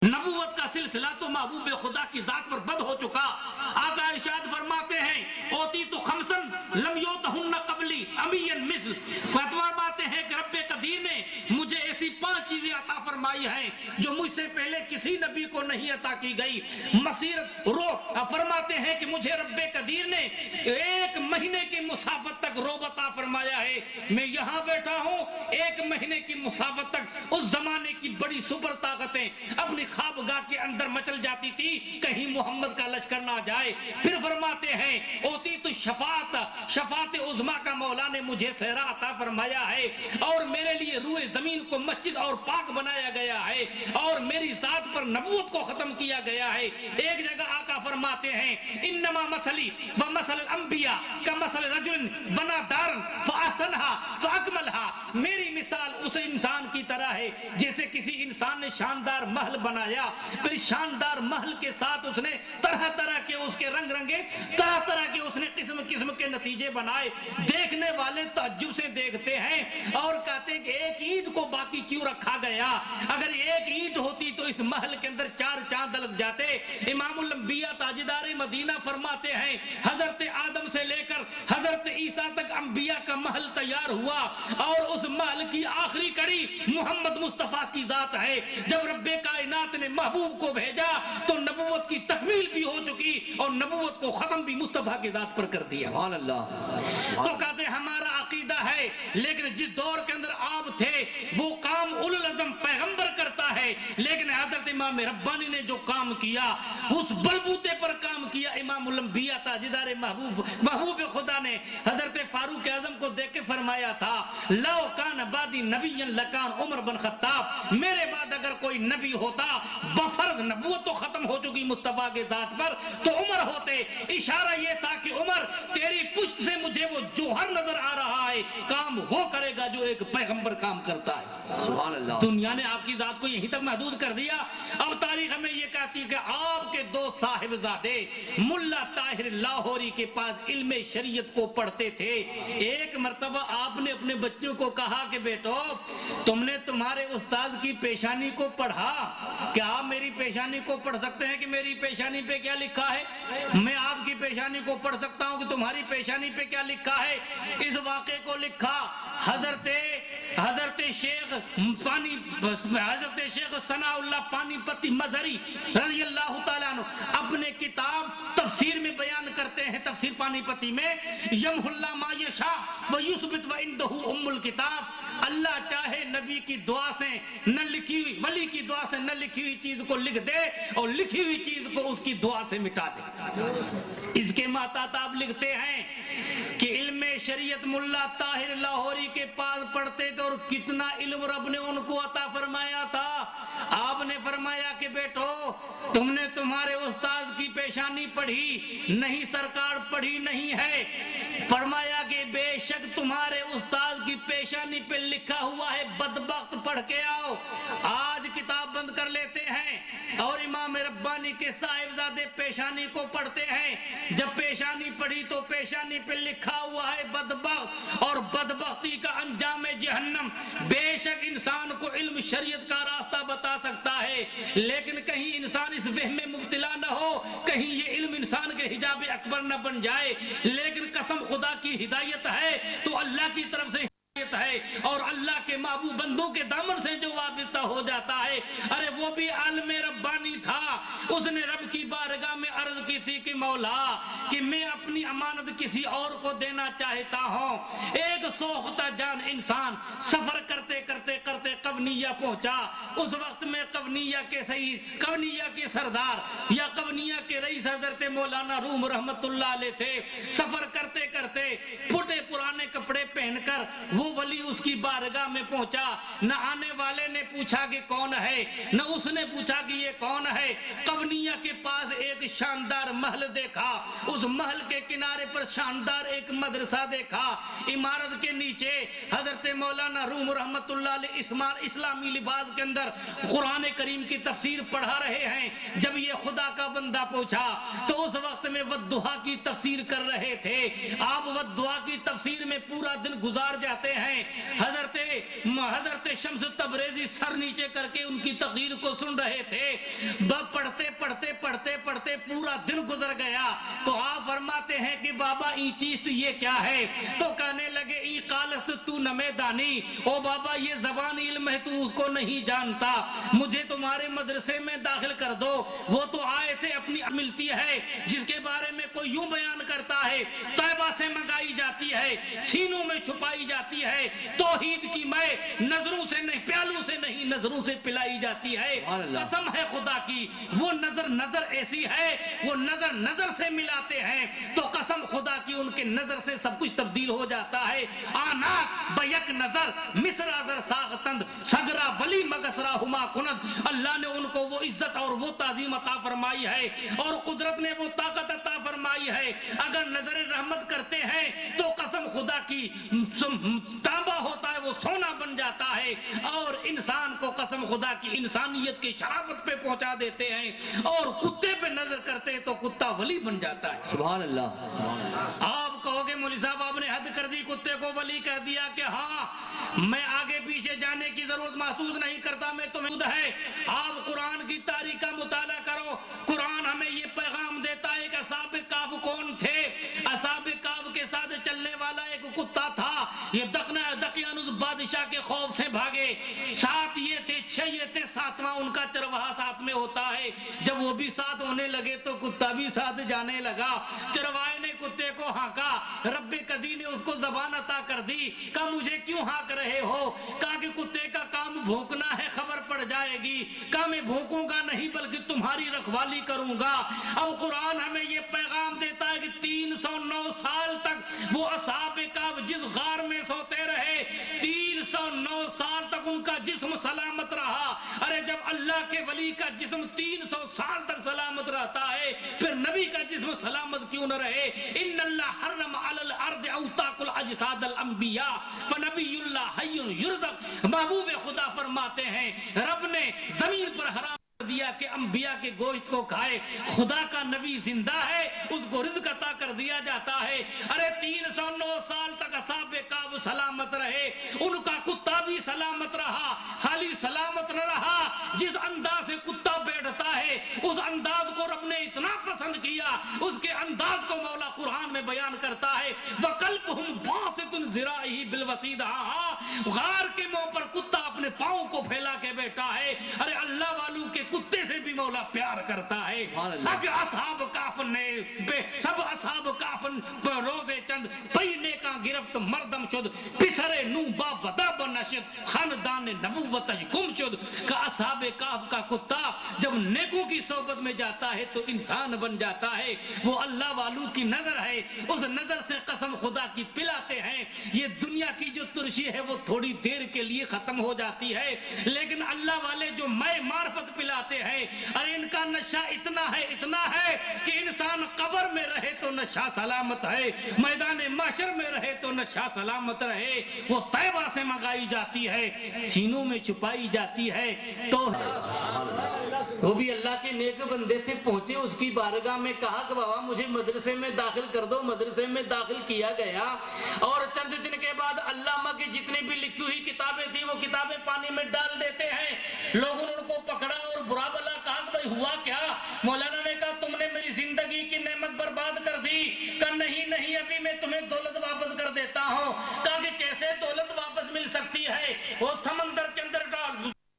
نبوت کا سلسلہ تو محبوب خدا کی ذات پر بد ہو چکا. آقا ارشاد فرماتے ہیں اوتی تو خمسن لم یوتہن قبلی امی مثل. فرماتے ہیں کہ رب قدیر نے مجھے ایسی 5 چیزیں عطا فرمائی ہیں جو مجھ سے پہلے کسی نبی کو نہیں عطا کی گئی. مسیرت فرماتے ہیں کہ مجھے رب قدیر نے 1 مہینے کی مسافت تک روب عطا فرمایا ہے. میں یہاں بیٹھا ہوں 1 مہینے کی مسافت تک اس زمانے کی بڑی سپر طاقتیں اپنی خوابگاہ کے اندر مچل جاتی تھی کہیں محمد کا لشکر نہ جائے. پھر فرماتے ہیں اوتی تو شفاعت عظما کا مولا نے مجھے صحرا عطا فرمایا ہے اور میرے لیے روئے زمین کو مسجد اور پاک بنایا گیا ہے اور میری ذات پر نبوت کو ختم کیا گیا ہے. ایک جگہ آقا فرماتے ہیں انما مثلی ومثل الانبیاء کمثل رجل بنا دارا فاحسنها فاکملها. میری مثال اس انسان کی طرح ہے جیسے کسی انسان نے شاندار محل بنایا, پھر شاندار محل کے ساتھ اس نے طرح طرح کے اس کے رنگ رنگے طرح طرح کے اس نے قسم قسم کے نتیجے بنائے. دیکھنے والے تعجب سے دیکھتے ہیں اور کہتے ہیں کہ ایک عید کو باقی کیوں رکھا گیا؟ اگر ایک عید ہوتی تو اس محل کے اندر 4 چاند لگ جاتے. امام الانبیاء تاجدار مدینہ فرماتے ہیں حضرت آدم سے لے کر حضرت عیسیٰ تک انبیاء کا محل تیار ہوا اور اس محل کی آخری کڑی محمد مصطفیٰ کی ذات ہے. جب رب کائنات نے محبوب کو بھیجا تو نبوت کی تکمیل بھی ہو چکی اور نبوت کو ختم بھی مصطفیٰ کی ذات پر کر دیا. سبحان اللہ. تو کہتے ہیں ہمارا عقیدہ ہے لیکن جس دور کے اندر آپ تھے وہ کام اولو العزم پیغمبر کرتا ہے, لیکن حضرت امام ربانی نے جو کام کیا اس بلبوتے پر کام کیا. امام الانبیاء تاجدار محبوب خدا نے حضرت فاروق اعظم کو دیکھ کے فرمایا تھا لو کان بعدی نبی لکان عمر بن خطاب. میرے بعد اگر کوئی نبی ہوتا بفرض نبوت تو ختم ہو چکی مصطفیٰ کے ذات پر تو عمر ہوتے. اشارہ یہ تھا کہ عمر تیری پشت سے مجھے وہ جوہر نظر آ رہا ہے, کام وہ کرے گا جو ایک پیغمبر کام کرتا ہے. سبحان اللہ. دنیا نے آپ کی ذات کو یہیں تک محدود کر دیا. اب تاریخ ہمیں یہ کہتی ہے کہ آپ کے 2 صاحبزادے ملا طاہر لاہوری کے پاس علم شریعت کو پڑھتے تھے. ایک مرتبہ آپ نے اپنے بچوں کو کہا کہ بیٹو تم نے تمہارے استاد کی پیشانی کو پڑھا, کیا آپ میری پیشانی کو پڑھ سکتے ہیں کہ میری پیشانی پہ کیا لکھا ہے؟ میں آپ کی پیشانی کو پڑھ سکتا ہوں کہ تمہاری پیشانی پہ کیا لکھا ہے؟ اس واقعے کو لکھا حضرت شیخ ثناء اللہ پانی پتی مظہری رضی اللہ تعالیٰ عنہ اپنے کتاب تفسیر میں بیان کرتے ہیں. تفسیر پانی پتی میں یمح اللہ ما یشاء ویثبت وعندہ ام الکتاب. اللہ چاہے نبی کی دعا سے نہ لکھی ہوئی, ولی کی دعا سے نہ لکھی ہوئی چیز کو لکھ دے اور لکھی ہوئی چیز کو اس کی دعا سے مٹا دے. اس کے ماتاتاب لکھتے ہیں کہ علم شریعت ملا طاہر لاہوری کے پاس پڑھتے تھے اور کتنا علم رب نے ان کو عطا فرمایا تھا. آپ نے فرمایا کہ بیٹو تم نے تمہارے استاد کی پیشانی پڑھی نہیں؟ سرکار پڑھی نہیں ہے. فرمایا کہ بے شک تمہارے استاد کی پیشانی پہ لکھا ہوا ہے بدبخت پڑھ کے آؤ. آج کتاب بند کر لیتے ہیں اور امام ربانی کے صاحبزادے پیشانی کو پڑھتے ہیں. جب پیشانی پڑھی تو پیشانی پہ لکھا ہوا ہے بدبخت اور بدبختی کا انجام جہنم. بے شک انسان کو علم شریعت کا راستہ بتا سکتا ہے لیکن کہیں انسان اس وہم میں مبتلا نہ ہو, کہیں یہ علم انسان کے حجاب اکبر نہ بن جائے. لیکن قسم خدا کی ہدایت ہے تو اللہ کی طرف سے ہے اور اللہ کے محبوب بندوں کے دامن سے جو وابستہ ہو جاتا ہے. ارے وہ بھی عالم ربانی تھا, اس نے رب کی بارگاہ میں عرض کی تھی کہ مولا کہ میں اپنی امانت کسی اور کو دینا چاہتا ہوں. ایک سوختہ جان انسان سفر کرتے کرتے کرتے قونیہ پہنچا. اس وقت میں قونیہ کے سردار یا قونیہ کے رئیس حضرت مولانا روم رحمت اللہ علیہ تھے. سفر کرتے کرتے پھٹے پرانے کپڑے پہن کر وہ ولی اس کی بارگاہ میں پہنچا. نہ آنے والے نے پوچھا کہ کون ہے, نہ اس نے پوچھا کہ یہ کون ہے. قونیہ کے پاس ایک شاندار محل دیکھا, اس محل کے کنارے پر شاندار ایک مدرسہ دیکھا. عمارت کے نیچے حضرت مولانا روم رحمت اللہ علیہ اسلامی لباس کے اندر قرآن کریم کی تفسیر پڑھا رہے ہیں. جب یہ خدا کا بندہ پہنچا تو اس وقت میں والدحا کی تفسیر کر رہے تھے. آپ والدحا کی تفسیر میں پورا دن گزار جاتے ہیں. حضرت شمس تبریزی سر نیچے کر کے ان کی تقریر کو سن رہے تھے. تھے. پڑھتے پورا دن گزر گیا تو آپ فرماتے ہیں کہ بابا ای چیز یہ کیا ہے؟ تو کہنے لگے ای قالست تو نمیدانی، او بابا یہ زبان علم ہے، تو اس کو نہیں جانتا، مجھے تمہارے مدرسے میں داخل کر دو. وہ تو آیتیں اپنی ملتی ہے جس کے بارے میں کوئی یوں بیان کرتا ہے طیبہ سے منگائی جاتی ہے، سینوں میں چھپائی جاتی ہے، توحید کی میں نظروں سے نہیں، پیالوں سے نہیں، نظروں سے پلائی جاتی ہے. قسم ہے خدا کی، وہ نظر ایسی ہے، وہ نظر سے ملاتے ہیں تو قسم خدا کی ان کے نظر سے سب کچھ تبدیل ہو جاتا ہے. آناک بیک نظر مصر ازر ساغتند سگرا ولی مگسرا ہما کند. اللہ نے ان کو وہ عزت اور وہ تعظیم عطا فرمائی ہے اور قدرت نے وہ طاقت عطا فرمائی ہے. اگر نظر رحمت کرتے ہیں تو قسم خدا کی تانبا ہوتا ہے وہ سونا بن جاتا ہے، اور انسان کو قسم خدا کی انسانیت کی شرافت پہ پہنچا دیتے ہیں، اور کتے پہ نظر کرتے ہیں تو کتا ولی بن جاتا ہے. سبحان اللہ. آپ کہو گے مولوی صاحب آپ نے حد کر دی، کتے کو ولی کہہ دیا کہ ہاں میں آگے پیچھے جانے کی ضرورت محسوس نہیں کرتا، میں تمہیں خود ہے. آپ قرآن کی تاریخ کا مطالعہ کرو، قرآن ہمیں یہ پیغام دیتا ہے کہ اصحاب کہف کون تھے. اصحاب کہف کے ساتھ چلنے والا ایک کتا تھا، یہ دقیانوس بادشاہ کے خوف سے بھاگے. 7 یہ تھے، 6 یہ تھے، 7واں ان کا چرواہا ساتھ میں ہوتا ہے. جب وہ بھی ساتھ ہونے لگے تو کتا بھی ساتھ جانے لگا. چرواہے نے کتے کو ہانکا، رب قدیر نے اس کو زبان عطا کر دی. کہا مجھے کیوں ہانک رہے ہو؟ کہا کہ کتے کا کام بھونکنا ہے، خبر پڑ جائے گی. کہا میں بھونکوں گا نہیں بلکہ تمہاری رکھوالی کروں گا. اب قرآن ہمیں یہ پیغام دیتا ہے کہ 309 سال تک وہ اصحاب کہف جس غار میں سوتے رہے، 309 سال تک ان کا جسم سلامت رہا. ارے جب اللہ کے ولی کا جسم 300 سال تک سلامت رہتا ہے پھر نبی کا جسم سلامت کیوں نہ رہے؟ ان اللہ حرم علی الارض اوطاق الاجساد الانبیاء فنبی اللہ حی یرزق. محبوب خدا فرماتے ہیں رب نے زمین پر حرام دیا کہ انبیاء کے گوشت کو کھائے. خدا کا نبی زندہ ہے، اس کو رزق عطا کر دیا جاتا ہے. ارے 309 سال تک اصحاب کعب سلامت رہے، ان کا کتا بھی سلامت رہا. خالی سلامت نہ رہا، جس انداز سے کتا بیٹھتا ہے اس انداز کو رب نے اتنا پسند کیا، اس کے انداز کو مولا قرآن میں بیان کرتا ہے وَقَلْبُهُمْ بَاسِطٌ ذِرَاعِهِ بِالْوَصِيدِ. ہاں غار کے منہ پر کتا اپنے پاؤں کو پھیلا کے بیٹھا ہے. ارے اللہ والوں کے کتے سے بھی مولا پیار کرتا ہے. سب اصحاب کہف روزے چند پہلے کا گرفت مردم شد پسرے نو با بدا بنشد خاندان نبوت گم شد. کہ اصحاب کہف کا کتا جب نیکوں کی صحبت میں جاتا ہے تو انسان بن جاتا ہے. وہ اللہ والوں کی نظر ہے، اس نظر سے قسم خدا کی پلاتے ہیں. یہ دنیا کی جو ترشی ہے وہ تھوڑی دیر کے لیے ختم ہو جاتی ہے، لیکن اللہ والے جو میں معرفت پلاتے ہیں، ارے ان کا نشہ اتنا ہے کہ انسان قبر میں رہے تو نشہ سلامت ہے، میدان محشر میں رہے تو نشہ سلامت رہے. وہ طیبہ سے منگائی جاتی ہے، سینوں میں چھپائی جاتی ہے. تو وہ بھی اللہ کے نیک بندے تھے، پہنچے اس کی بارگاہ میں، کہا کہ بابا مجھے مدرسے میں داخل کر دو. مدرسے میں داخل کیا گیا اور چند دن کے بعد علامہ کی جتنی بھی لکھی ہوئی کتابیں تھیں وہ کتابیں پانی میں ڈال دیتے ہیں. لوگوں نے ان کو پکڑا اور برا بلا کہا کہ بھائی ہوا کیا؟ مولانا نے کہا تم نے میری زندگی کی نعمت برباد کر دی. کہا نہیں ابھی میں تمہیں دولت واپس کر دیتا ہوں. کہا کہ کیسے دولت واپس مل سکتی ہے؟ وہ سمندر کے اندر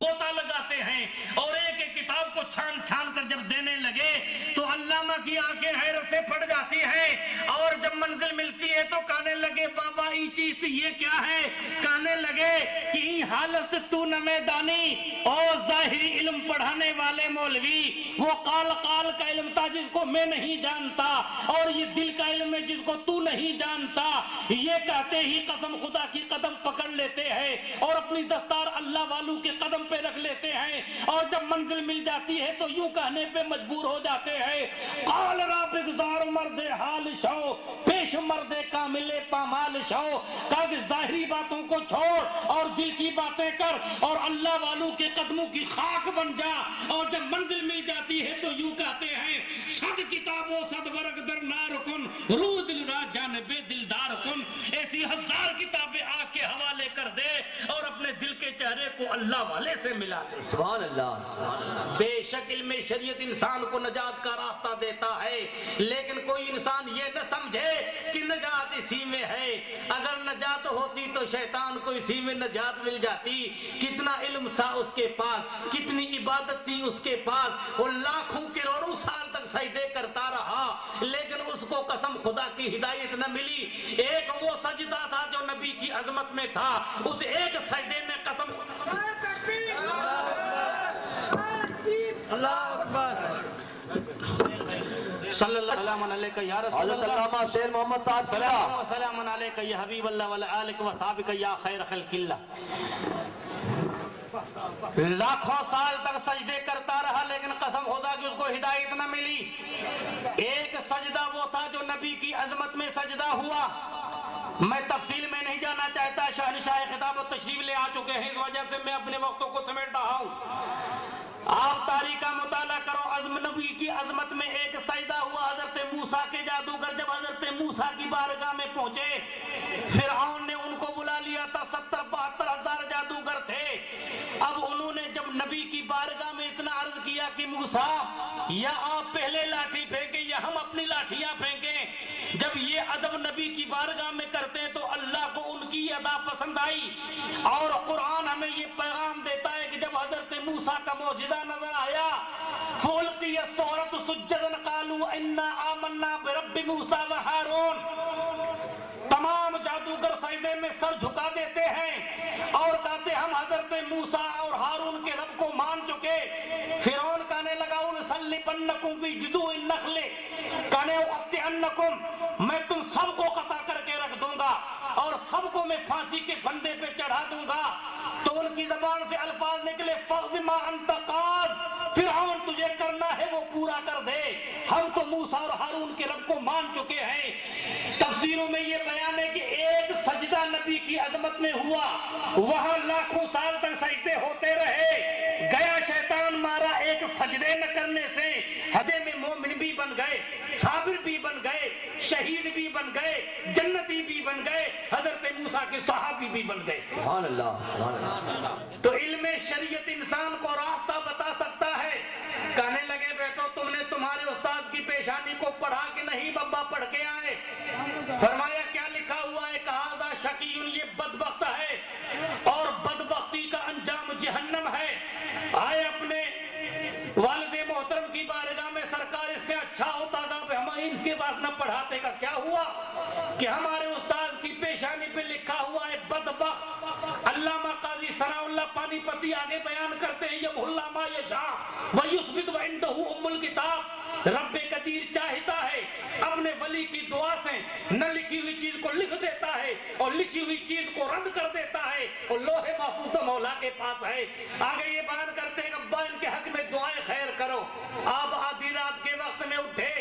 گوتا لگاتے ہیں اور ایک ایک کتاب کو چھان چھان کر جب دینے لگے تو علامہ کی آنکھیں حیرت سے پھٹ جاتی ہیں، اور جب منزل ملتی ہے تو کہنے لگے بابا یہ چیز یہ کیا ہے؟ کہنے لگے کہ حالت تو نمیدانی اور ظاہری علم پڑھانے والے مولوی، وہ قال کا علم تھا جس کو میں نہیں جانتا، اور یہ دل کا علم ہے جس کو تو نہیں جانتا. یہ کہتے ہی قسم خدا کی قدم پکڑ لیتے ہیں اور اپنی دستار اللہ والوں کے قدم پہ رکھ لیتے ہیں، اور جب منزل مل جاتی ہے تو یوں کہنے پہ مجبور ہو جاتے ہیں قال رابق زار مرد حال شو پیش مرد کامل پامال شو. کہا کہ ظاہری باتوں کو چھوڑ اور دل کی باتیں کر اور اللہ والوں کے قدموں کی خاک بن جا. اور جب منزل مل جاتی ہے تو یوں کہتے ہیں صد کتابوں صد ورق در نار کن روح دل را جانب دلدار کن. ایسی 1000 کتابیں آگ کے حوالے کر دے اور اپنے دل کے چہرے کو اللہ والے سے ملا دے. سبحان اللہ. بے شک علم شریعت انسان کو نجات کا راستہ دیتا ہے، لیکن کوئی انسان یہ نہ سمجھے کہ نجات اسی میں ہے. اگر نجات ہوتی تو شیطان کو اسی میں نجات مل جاتی. کتنا علم تھا اس کے پاس، کتنی عبادت تھی اس کے پاس، وہ لاکھوں کروڑوں سال تک سجدے کرتا رہا، لیکن اس کو قسم خدا کی ہدایت نہ ملی. ایک وہ سجدہ تھا جو نبی کی عظمت میں تھا، اس ایک سجدے میں قسم اللہ اکبر. صلی اللہ علیہ یا رسول حضرت اللہ، علامہ شیر محمد صاحب سلام و سلام علیک یا حبیب اللہ وعلی آلک و صحابک یا خیر خلق اللہ. لاکھوں سال تک سجدے کرتا رہا، لیکن قسم خدا کی اس کو ہدایت نہ ملی. ایک سجدہ وہ تھا جو نبی کی عظمت میں سجدہ ہوا. میں تفصیل میں نہیں جانا چاہتا، شہنشاہ خطاب و تشریف لے آ چکے ہیں، اس وجہ سے میں اپنے وقتوں کو سمیٹ رہا ہوں. آپ تاریخ کا مطالعہ کرو. عظم نبی کی عظمت میں ایک سجدہ ہوا. حضرت موسیٰ کے جادوگر جب حضرت موسیٰ کی بارگاہ میں پہنچے، فرعون نے ان کو بلا لیا تھا. 70-72 ہزار جادوگر تھے. اب انہوں نے جب نبی کی بارگاہ میں اتنا عرض کیا کہ موسیٰ، یا آپ پہلے لاٹھی پھینکیں یا ہم اپنی لاٹھیاں پھینکیں. جب یہ ادب نبی کی بارگاہ میں کرتے ہیں تو اللہ کو ان کی ادا پسند آئی. اور قرآن ہمیں یہ پیغام دیتا ہے کہ جب حضرت موسیٰ کا معجزہ نظر آیا، فَأُلْقِيَ السَّحَرَةُ سُجَّدًا قَالُوا إِنَّا آمَنَّا بِرَبِّ مُوسَىٰ وَهَارُونَ. تمام جادوگر سجدے میں سر جھکا دیتے ہیں اور کہتے ہم حضرت موسیٰ اور ہارون کے رب کو مان چکے. فرعون کہنے لگا لَأُصَلِّبَنَّكُمْ فِي جُذُوعِ النَّخْلِ، کہنے لَأُقَطِّعَنَّكُمْ، میں تم سب کو قطع کر کے رکھ دوں گا اور سب کو میں پھانسی کے پھندے پہ چڑھا دوں گا. تو ان کی زبان سے الفاظ نکلے فَاقْضِ مَا أَنْتَ قَاضٍ، فرعون تجھے کرنا ہے وہ پورا کر دے، ہم تو موسیٰ اور ہارون کے رب کو مان چکے ہیں. تفسیروں میں یہ بیان ہے کہ ایک سجدہ نبی کی عظمت میں ہوا، وہاں لاکھوں سال تک سجدے ہوتے رہے. گیا شیطان مارا ایک سجدے نہ کرنے سے. ہدے میں مومن بھی بن گئے، صابر بھی بن گئے، شہید بھی بن گئے، جنتی بھی بن گئے، حضرت موسیٰ کے صحابی بھی بن گئے. سبحان اللہ. سبحان اللہ. تو علم شریعت انسان کو راستہ بتا سکتا ہے. کہنے لگے بیٹو تم نے تمہارے استاد کی پیشانی کو پڑھا کہ نہیں؟ بابا پڑھ کے آئے. فرمایا کیا لکھا ہوا ہے؟ کہا ذا شقیٌ، یہ بدبخت ہے اور بدبختی کا انجام جہنم ہے. آئے اپنے والد محترم کی بارگاہ میں، سرکار اس سے اچھا ہوتا تھا ہم اس کے بعد نہ پڑھاتے. کا کیا ہوا کہ ہمارے استاد کی پیشانی پہ لکھا ہوا ہے بدبخت. علامہ قاضی ثناء اللہ پانی پتی آگے بیان کرتے ہیں یمحو اللہ ما یشاء ویثبت وعندہ ام الکتاب. رب قدیر چاہتا ہے اپنے ولی کی دعا سے نہ لکھی ہوئی چیز کو لکھ دیتا ہے اور لکھی ہوئی چیز کو رد کر دیتا ہے، اور لوح محفوظ تو مولا کے پاس ہے. آگے یہ بیان کرتے ہیں ابا ان کے حق میں دعائیں خیر کرو. آپ آدھی رات کے وقت میں اٹھے،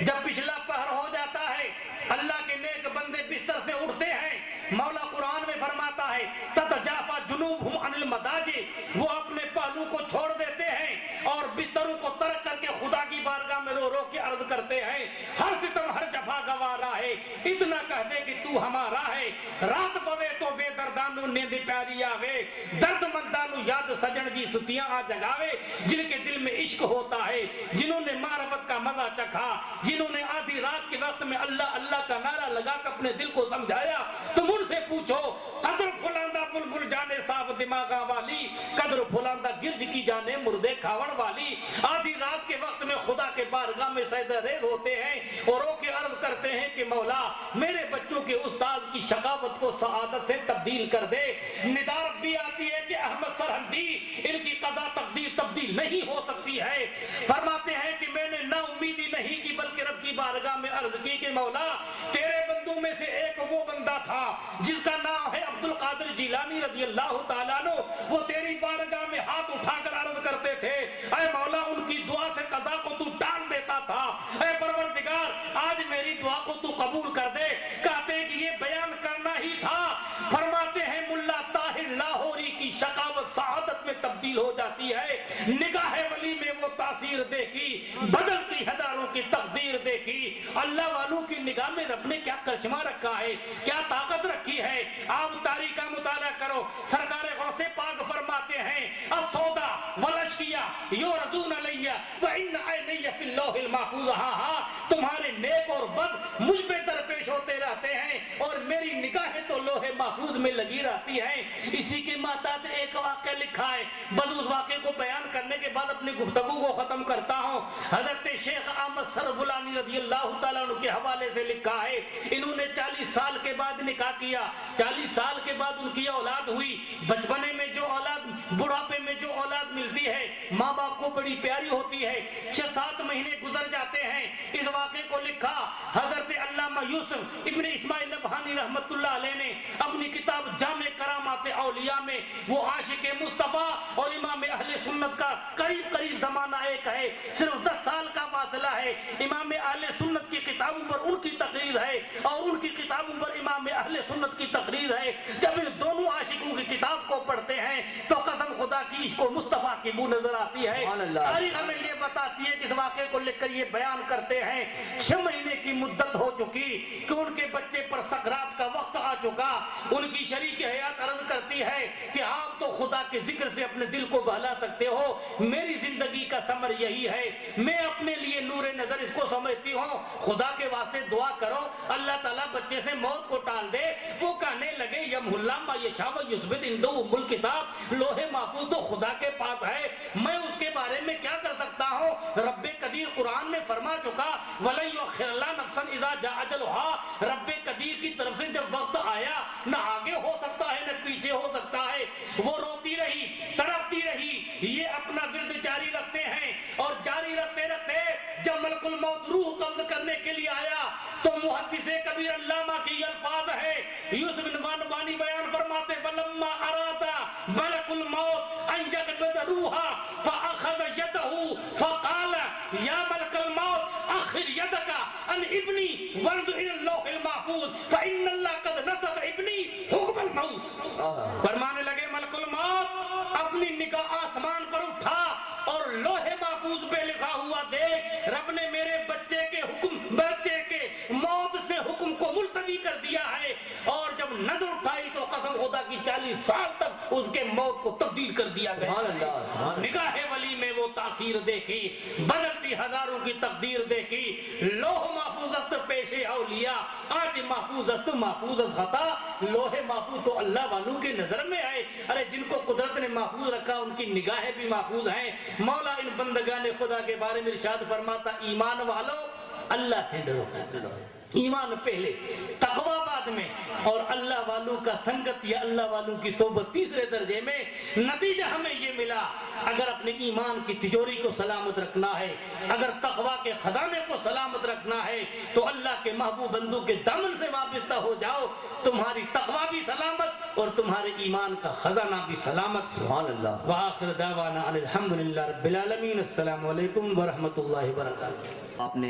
جب پچھلا پہر ہو جاتا ہے اللہ کے نیک بندے بستر سے اٹھتے ہیں. مولا قرآن میں فرماتا ہے تتجافا جنوبہم عن المضاجع، وہ اپنے پہلو کو چھوڑ دیتے ہیں اور بستروں کو ترک کر کے خدا کی بارگاہ میں رو رو کے عرض کرتے ہیں ہر ستم ہر جفا گوارا ہے، اتنا کہہ دے کہ تو ہمارا ہے. رات پوے تو بے دردانو نیند پیاری آوے، درد مندانو یاد سجن جی ستیاں آ جگاوے. جن کے دل میں عشق ہوتا ہے، جنہوں نے معرفت کا مزہ چکھا، جنہوں نے آدھی رات کے وقت میں اللہ اللہ کا نعرہ لگا کر اپنے دل کو سمجھایا، تم ان سے پوچھو قدر پھلاندہ بلبل جانے صاف دماغا والی، قدر پھلاندہ گرج کی جانے مردے کھاوڑ والی. آدھی رات کے وقت میں خدا کے بارگاہ میں سجدہ ریز ہوتے ہیں اور رو کے عرض کرتے ہیں کہ مولا میرے بچوں کے استاد کی شقاوت کو سعادت سے تبدیل کر دے. ندار بھی آتی ہے کہ احمد سرہندی ان کی قضا تقدیر تبدیل نہیں ہو سکتی ہے. فرماتے ہیں کہ میں نے نا امیدی نہیں کی بلکہ رب کی بارگاہ میں عرض کی کہ مولا تیرے بندوں میں سے ایک وہ بندہ تھا جس کا نام ہے عبد القادر جیلانی رضی اللہ تعالیٰ عنہ. وہ تیری بارگاہ میں ہاتھ اٹھا کر عرض کرتے تھے اے مولا ان کی دعا سے قضا کو تو ٹال دیتا تھا، اے پروردگار آج میری دعا کو تو قبول کر دے. کہتے ہیں کہ یہ بیان کرنا ہی تھا. فرماتے ہیں ملا طاہر لاہوری کی شقاوت سعادت میں تبدیل ہو جاتی ہے. نگاہ ولی میں وہ تاثیر دیکھی, بدلتی ہزاروں کی تقدیر دیکھی. اللہ والوں کی نگاہ میں رب نے کیا کرشمہ رکھا ہے, کیا طاقت رکھی ہے. آپ تاریخ کا مطالعہ کرو, سرکار غوث پاک فرماتے ہیں السودا والاشقیا یورزون علیہ وان عینی فی اللوح المحفوظ. ہاں تمہارے نیک اور بد مجھ پہ درپیش ہوتے رہتے ہیں اور میری نگاہیں تو لوح محفوظ میں لگی رہتی ہیں. اسی کے ماتحت ایک واقعہ لکھا ہے, بس اس واقعے کو بیان کرنے کے بعد اپنی گفتگو کو ختم کرتا ہوں. حضرت شیخ احمد سربلانی رضی اللہ تعالیٰ عنہ کے حوالے سے لکھا ہے, انہوں نے 40 سال کے بعد نکاح کیا. 40 سال کے بعد ان کی اولاد ہوئی. بچپنے میں جو اولاد, بڑھاپے میں جو اولاد ملتی ہے ماں باپ کو بڑی پیاری ہوتی ہے. 6-7 مہینے گزر جاتے ہیں. اس واقعے کو لکھا حضرت علامہ یوسف ابن اسماعیل نبہانی رحمت اللہ علیہ نے اپنی کتاب جامع کرامات اولیاء میں. وہ عاشق مصطفیٰ اور امام اہل سنت کا قریب زمانہ ایک ہے, صرف 10 سال کا فاصلہ ہے. امام اہل سنت کی کتابوں پر ان کی تقریر ہے اور ان کی کتابوں پر امام اہل سنت کی تقریر ہے. جب ان دونوں عاشقوں کی کتاب کو پڑھتے ہیں تو قسم خدا کی عشق و مصطفیٰ کی بو نظر آتی ہے. تاریخ ہمیں یہ بتاتی ہے کہ اس واقعے کو لکھ کر یہ بیان کرتے ہیں 6 مہینے کی مدت ہو چکی کہ ان کے بچے پر سکرات کا وقت آ چکا. ان کی شریک حیات عرض کرتی ہے کہ آپ تو خدا کے ذکر سے اپنے دل کو بہلا سکتے ہو, میری زندگی کا ثمر یہی ہے, میں اپنے لیے نور نظر اس کو سمجھتی ہوں, خدا کے واسطے دعا کرو اللہ تعالیٰ بچے سے موت کو ٹال دے. وہ کہنے لگے یم اللہ ما یشاء و یثبت عنده ام الکتاب, لوح محفوظ تو خدا کے پاس ہے, میں اس کے بارے میں کیا کر سکتا ہوں. رب قدیر قرآن میں فرما چکا وَلَن يُؤَخِّرَ اللَّهُ نَفْسًا إِذَا جَاءَ أَجَلُهَا. رب قدیر کی طرف سے جب وقت آیا نہ آگے ہو سکتا ہے نہ پیچھے ہو سکتا ہے. وہ روتی رہی, تڑپتی رہی, یہ اپنا ورد جاری رکھتے ہیں اور جاری رکھتے رکھتے جب ملک الموت روح قبض کرنے کے لیے آیا تو محدث کبیر علامہ کی الفاظ ہے, یوسف بن بانوانی بیان فرماتے فلما اراد ملک الموت ان يقبض روحا فاخذ يده فقال یا ملک الموت اخر يدك عن ابني وانظر الى اللوح المحفوظ فان الله قد نسخ ابني حكم الموت. فرمانے لگے ملک الموت اپنی نگاہ آسمان پر اٹھا اور لوح محفوظ پہ لکھا ہوا دیکھ, رب نے میرے بچے کے موت سے حکم کو ملتوی کر دیا ہے. اور جب نظر اٹھائی تو قسم خدا کی 40 سال تک اس کے موت کو تبدیل کر دیا گیا. نگاہ ولی میں وہ تاثیر دیکھی, بدلتی ہزاروں کی تقدیر دیکھی. لوح محفوظ است پیش اولیاء, آج محفوظ است محفوظ خطا. لوح محفوظ تو اللہ والوں کے نظر میں ہے. ارے جن کو قدرت نے محفوظ رکھا ان کی نگاہیں بھی محفوظ ہیں. مولا ان بندگان خدا کے بارے میں ارشاد فرماتا ایمان والو اللہ سے ڈرو. ایمان پہلے, تقوی بعد میں, اور اللہ والوں کا سنگت یا اللہ والوں کی صحبت تیسرے درجے میں. نتیجہ ہمیں یہ ملا, اگر اپنے ایمان کی تجوری کو سلامت رکھنا ہے, اگر تقوی کے خزانے کو سلامت رکھنا ہے تو اللہ کے محبوب بندوں کے دامن سے وابستہ ہو جاؤ. تمہاری تقوی بھی سلامت اور تمہارے ایمان کا خزانہ بھی سلامت. سبحان اللہ. وآخر دعوانا الحمدللہ رب العالمین. السلام علیکم ورحمۃ اللہ وبرکاتہ. آپ نے